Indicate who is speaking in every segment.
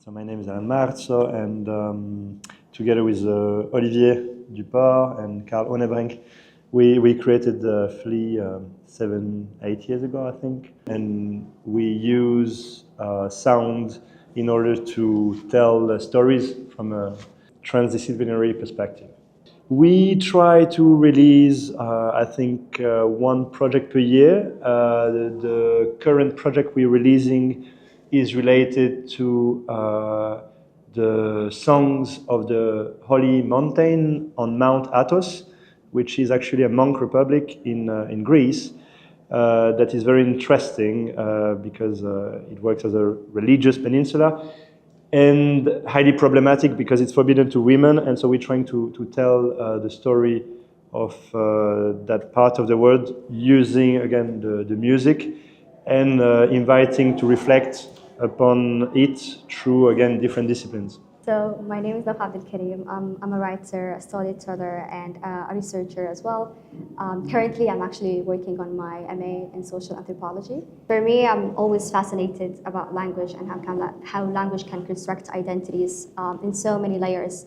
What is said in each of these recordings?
Speaker 1: So my name is Marzo, and together with Olivier Duport and Carl Onebrink, we created Flea 7-8 years ago, I think. And we use sound in order to tell stories from a transdisciplinary perspective. We try to release, I think, one project per year. The current project we're releasing is related to the songs of the Holy Mountain on Mount Athos, which is actually a monk republic in Greece. That is very interesting because it works as a religious peninsula, and highly problematic because it's forbidden to women, and so we're trying to tell the story of that part of the world using, again, the music, and inviting to reflect upon it through, again, different disciplines.
Speaker 2: So my name is Nouf Abdulkarim. I'm a writer, a storyteller, and a researcher as well. Currently, I'm actually working on my MA in social anthropology. For me, I'm always fascinated about language and how language can construct identities in so many layers.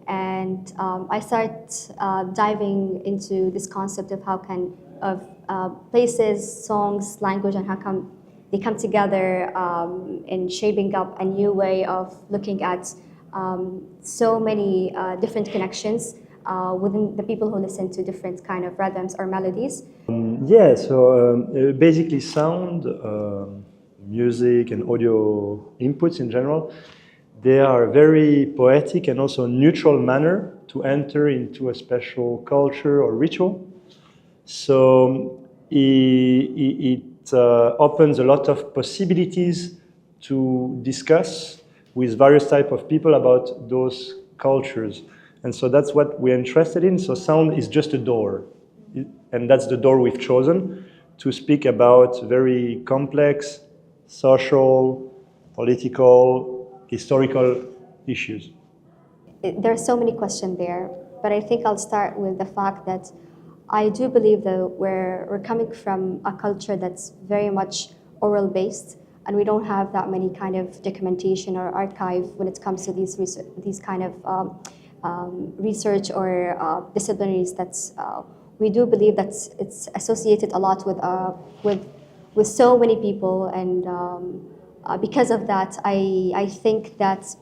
Speaker 2: And I start diving into this concept of places, songs, language, and how come they come together in shaping up a new way of looking at so many different connections within the people who listen to different kind of rhythms or melodies.
Speaker 1: Basically sound, music and audio inputs in general, they are very poetic and also neutral manner to enter into a special culture or ritual. So it opens a lot of possibilities to discuss with various types of people about those cultures. And so that's what we're interested in. So sound is just a door. And that's the door we've chosen to speak about very complex social, political, historical issues.
Speaker 2: There are so many questions there, but I think I'll start with the fact that I do believe that we're coming from a culture that's very much oral based, and we don't have that many kind of documentation or archive when it comes to these kind of research or disciplinaries. We do believe that it's associated a lot with so many people, and because of that, I think that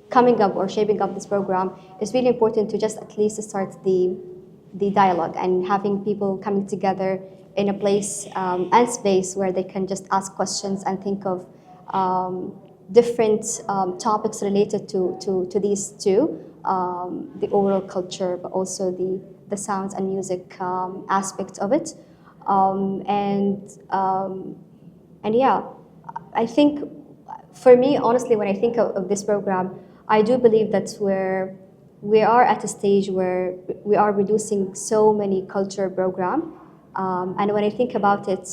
Speaker 2: coming up or shaping up this program is really important to just at least start the dialogue and having people coming together in a place and space where they can just ask questions and think of different topics related to these two, the oral culture, but also the sounds and music aspect of it. And yeah, I think for me, honestly, when I think of this program, I do believe that we are at a stage where we are reducing so many culture programs. And when I think about it,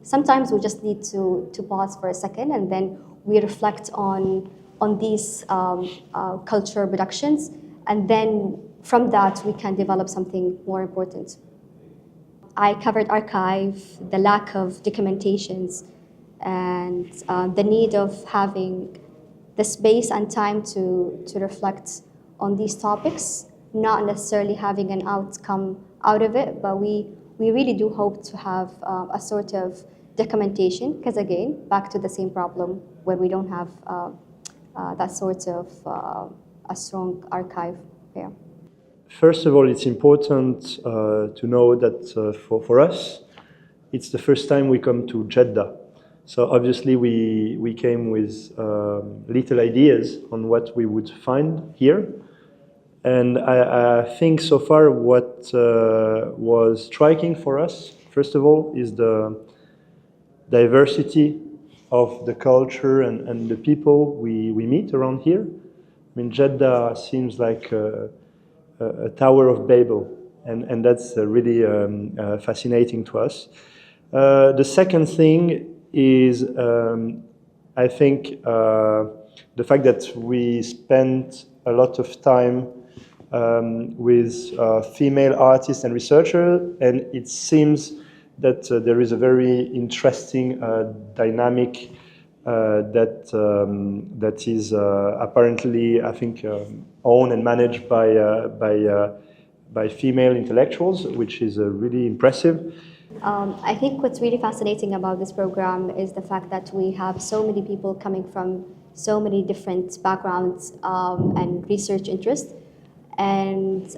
Speaker 2: sometimes we just need to pause for a second, and then we reflect on these culture productions, and then from that we can develop something more important. I covered archive, the lack of documentations, and the need of having the space and time to reflect on these topics, not necessarily having an outcome out of it, but we really do hope to have a sort of documentation, because again, back to the same problem where we don't have that sort of a strong archive there.
Speaker 1: First of all, it's important to know that for us, it's the first time we come to Jeddah. So obviously we came with little ideas on what we would find here. And I think so far what was striking for us, first of all, is the diversity of the culture and the people we meet around here. I mean, Jeddah seems like a Tower of Babel, and that's really fascinating to us. The second thing is, I think, the fact that we spent a lot of time with female artists and researchers, and it seems that there is a very interesting dynamic that is apparently, I think, owned and managed by female intellectuals, which is really impressive.
Speaker 2: I think what's really fascinating about this program is the fact that we have so many people coming from so many different backgrounds and research interests, and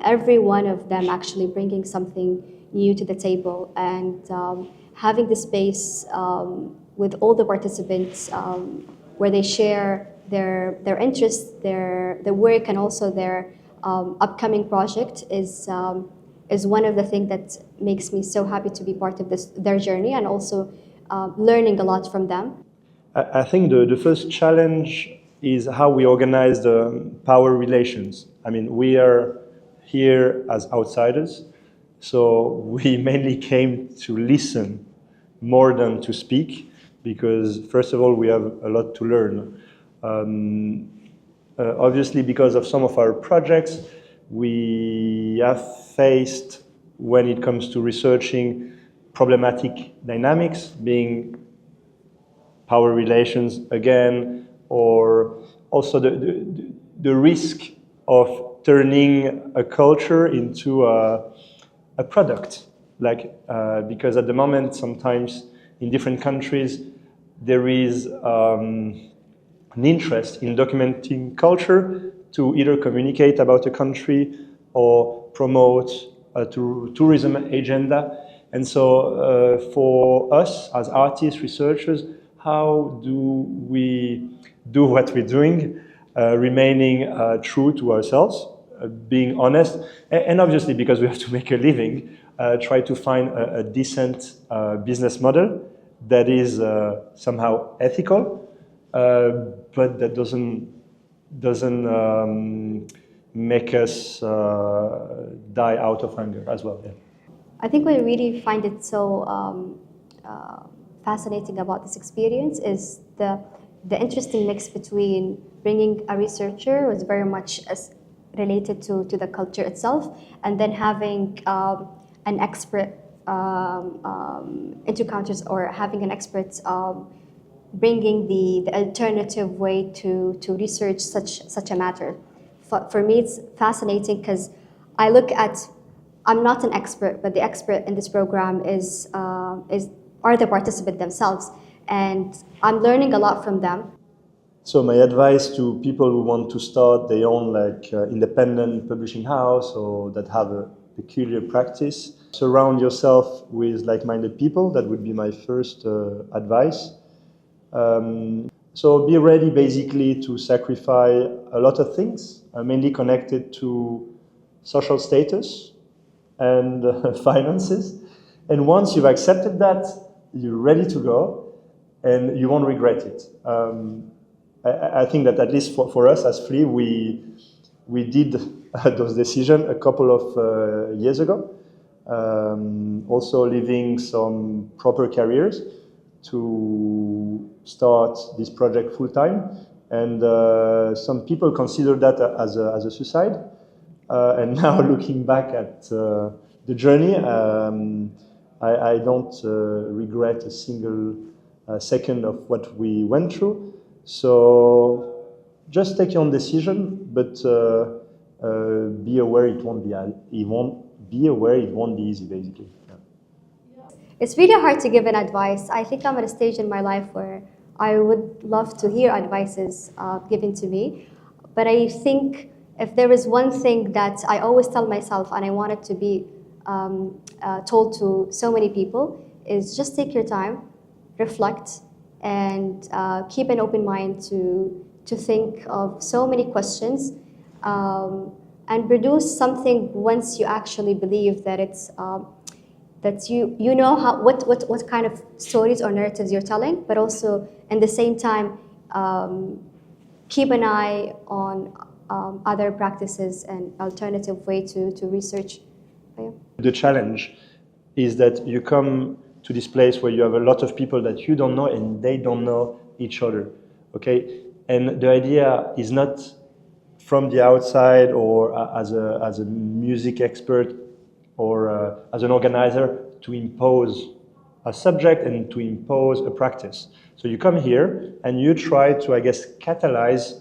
Speaker 2: every one of them actually bringing something new to the table, and having the space with all the participants where they share their interests, their work, and also their upcoming project is one of the things that makes me so happy to be part of their journey, and also learning a lot from them.
Speaker 1: I think the first challenge is how we organize the power relations. I mean, we are here as outsiders, so we mainly came to listen more than to speak, because first of all, we have a lot to learn. Obviously, because of some of our projects, we have faced, when it comes to researching problematic dynamics, being power relations again, or also the risk of turning a culture into a product. Because at the moment, sometimes in different countries, there is an interest in documenting culture to either communicate about a country or promote a tourism agenda. And so for us as artists, researchers, how do we do what we're doing, remaining true to ourselves, being honest, and obviously because we have to make a living, try to find a decent business model that is somehow ethical, but that doesn't make us die out of hunger as well. Yeah.
Speaker 2: I think what I really find it so fascinating about this experience is the interesting mix between bringing a researcher who is very much related to the culture itself, and then having an expert encounters, or having an expert bringing the alternative way to research such a matter. For me, it's fascinating because I look at, I'm not an expert, but the expert in this program are the participants themselves, and I'm learning a lot from them.
Speaker 1: So my advice to people who want to start their own independent publishing house, or that have a peculiar practice, surround yourself with like-minded people. That would be my first advice. So be ready basically to sacrifice a lot of things, mainly connected to social status and finances. And once you've accepted that, you're ready to go, and you won't regret it. I think that at least for us as Flea, we did those decisions a couple of years ago, also leaving some proper careers to start this project full-time. And some people consider that as a suicide. And now looking back at the journey, I don't regret a single second of what we went through. So just take your own decision, but be aware it won't be easy, basically. Yeah.
Speaker 2: It's really hard to give an advice. I think I'm at a stage in my life where I would love to hear advices given to me, but I think if there is one thing that I always tell myself, and I want it to be told to so many people, is just take your time, reflect, and keep an open mind to think of so many questions, and produce something once you actually believe that it's that you know what kind of stories or narratives you're telling, but also at the same time keep an eye on other practices and alternative way to research. Yeah.
Speaker 1: The challenge is that you come to this place where you have a lot of people that you don't know, and they don't know each other, okay? And the idea is not from the outside, or as a music expert, or as an organizer, to impose a subject and to impose a practice. So you come here and you try to, I guess, catalyze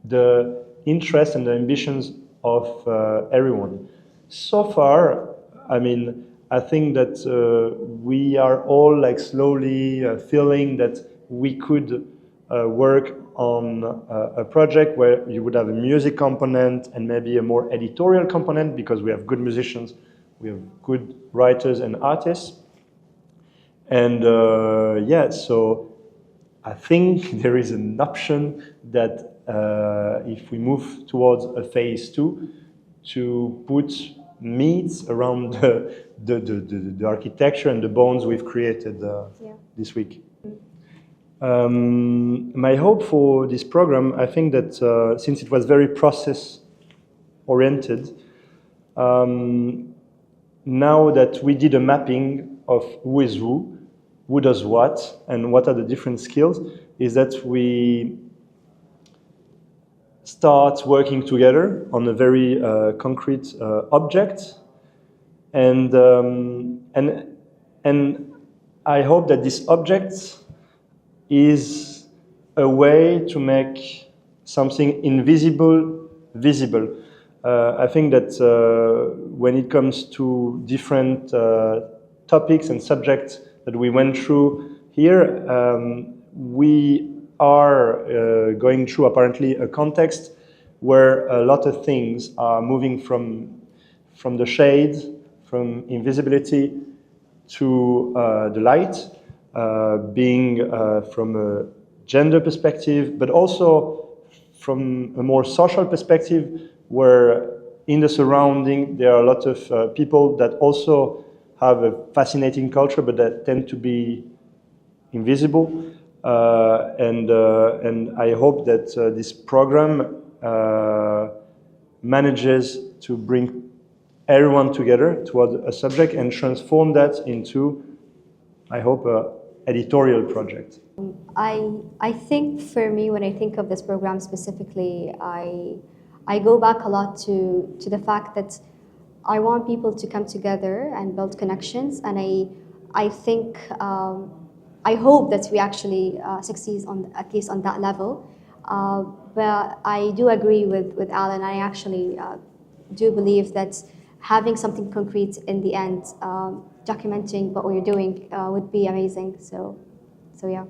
Speaker 1: the interests and the ambitions of everyone. So far, I mean, I think that we are all like slowly feeling that we could work on a project where you would have a music component and maybe a more editorial component, because we have good musicians, we have good writers and artists. And yeah, so I think there is an option that if we move towards a phase 2, to put meats around the architecture and the bones we've created this week. My hope for this program, I think that since it was very process-oriented, now that we did a mapping of who is who does what, and what are the different skills, is that we start working together on a very concrete object, and I hope that this object is a way to make something invisible visible. I think that when it comes to different topics and subjects that we went through here, we are going through apparently a context where a lot of things are moving from the shade, from invisibility to the light, being from a gender perspective, but also from a more social perspective, where in the surrounding there are a lot of people that also have a fascinating culture, but that tend to be invisible. And I hope that this program manages to bring everyone together toward a subject and transform that into, I hope, an editorial project.
Speaker 2: I think for me, when I think of this program specifically, I go back a lot to the fact that I want people to come together and build connections, and I think I hope that we actually succeed on at least on that level. But I do agree with Alan. I actually do believe that having something concrete in the end, documenting what we're doing, would be amazing. So yeah.